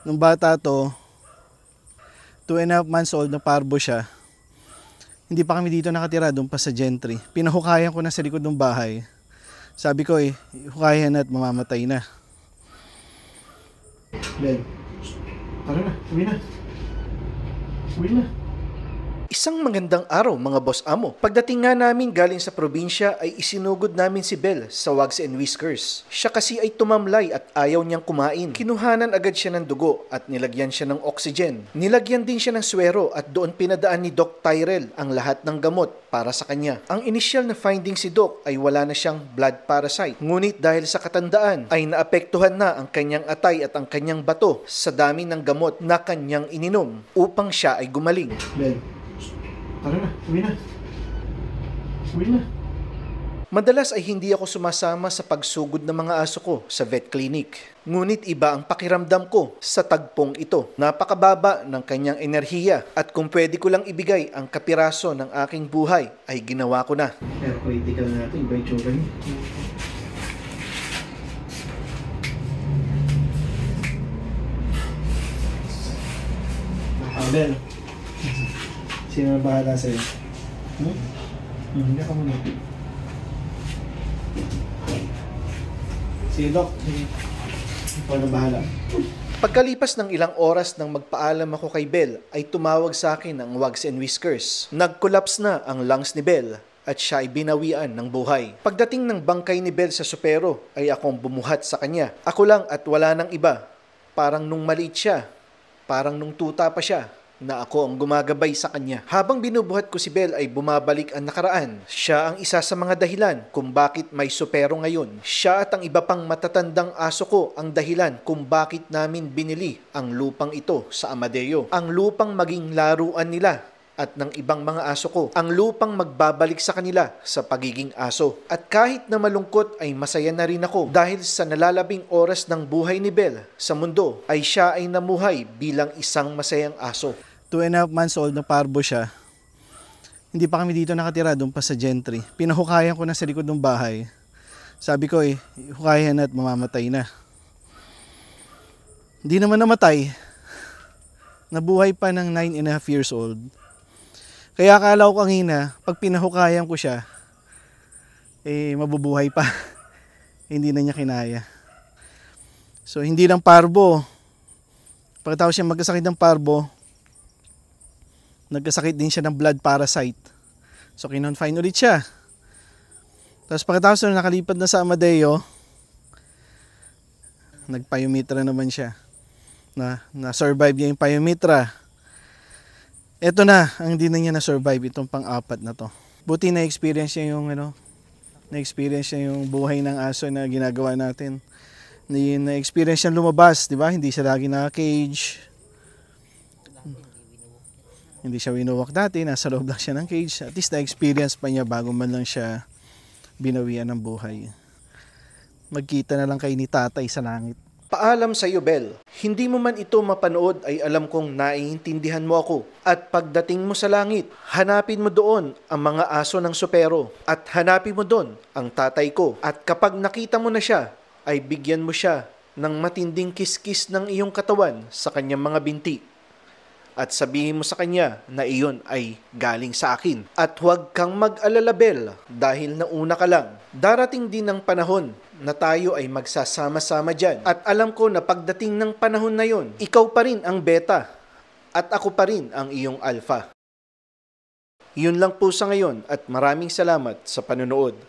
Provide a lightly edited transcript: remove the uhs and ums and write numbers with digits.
Nung bata to, 2.5 months old na parbo siya. Hindi pa kami dito nakatira, doon pa sa Gentry. Pinahukayan ko na sa likod ng bahay. Sabi ko hukayan na at mamamatay na. Ben, tara na, uwi na. Uwi na. Isang magandang araw mga boss amo. Pagdating nga namin galing sa probinsya ay isinugod namin si Belle sa Wags and Whiskers. Siya kasi ay tumamlay at ayaw niyang kumain. Kinuhanan agad siya ng dugo at nilagyan siya ng oxygen. Nilagyan din siya ng swero at doon pinadaan ni Doc Tyrell ang lahat ng gamot para sa kanya. Ang initial na finding si Doc ay wala na siyang blood parasite. Ngunit dahil sa katandaan ay naapektuhan na ang kanyang atay at ang kanyang bato sa dami ng gamot na kanyang ininom upang siya ay gumaling. Ben, tara na, uwi na. Uwi na. Madalas ay hindi ako sumasama sa pagsugod ng mga aso ko sa vet clinic. Ngunit iba ang pakiramdam ko sa tagpong ito. Napakababa ng kanyang enerhiya at kung pwede ko lang ibigay ang kapiraso ng aking buhay ay ginawa ko na. Pero critical natin, iba yung tsura niya. Bel, sino na bahala sa'yo? Hindi ka muna. Si Doc, ikaw na bahala. Pagkalipas ng ilang oras nang magpaalam ako kay Belle, ay tumawag sa akin ang Wags and Whiskers. Nag-collapse na ang lungs ni Belle at siya ay binawian ng buhay. Pagdating ng bangkay ni Belle sa supero, ay akong bumuhat sa kanya. Ako lang at wala nang iba. Parang nung maliit siya, parang nung tuta pa siya, na ako ang gumagabay sa kanya. Habang binubuhat ko si Belle ay bumabalik ang nakaraan. Siya ang isa sa mga dahilan kung bakit may supero ngayon. Siya at ang iba pang matatandang aso ko ang dahilan kung bakit namin binili ang lupang ito sa Amadeo. Ang lupang maging laruan nila at ng ibang mga aso ko. Ang lupang magbabalik sa kanila sa pagiging aso. At kahit na malungkot ay masaya na rin ako dahil sa nalalabing oras ng buhay ni Belle sa mundo ay siya ay namuhay bilang isang masayang aso. 2.5 months old na parbo siya. Hindi pa kami dito nakatira, doon pa sa Gentry. Pinahukayan ko na sa likod ng bahay. Sabi ko hukayan na at mamamatay na. Hindi naman namatay. Nabuhay pa ng 9.5 years old. Kaya akala ko kanina, pag pinahukayan ko siya, mabubuhay pa. Hindi na niya kinaya. So, hindi lang parbo. Pagkatapos siya magkasakit ng parbo, nagkasakit din siya ng blood parasite. So, kinonfine ulit siya. Tapos pagkatapos na nakalipat na sa Amadeo, nagpyometra naman siya. Na-survive niya yung pyometra. Ito na, ang hindi na niya na-survive itong pang-apat na to. Buti na-experience niya yung na-experience niya yung buhay ng aso na ginagawa natin. Na-experience niya lumabas, di ba? Hindi siya lagi naka-cage. Hindi siya winuwalk dati, nasa loob lang siya ng cage. At least na-experience pa niya bago man lang siya binawian ng buhay. Magkita na lang kayo ni tatay sa langit. Paalam sa iyo, Belle. Hindi mo man ito mapanood ay alam kong naiintindihan mo ako. At pagdating mo sa langit, hanapin mo doon ang mga aso ng supero. At hanapin mo doon ang tatay ko. At kapag nakita mo na siya, ay bigyan mo siya ng matinding kiskis ng iyong katawan sa kanyang mga binti. At sabihin mo sa kanya na iyon ay galing sa akin. At huwag kang mag-alala, Belle, dahil nauna ka lang. Darating din ang panahon na tayo ay magsasama-sama dyan. At alam ko na pagdating ng panahon na yon, ikaw pa rin ang beta at ako pa rin ang iyong alpha. Yun lang po sa ngayon at maraming salamat sa panonood.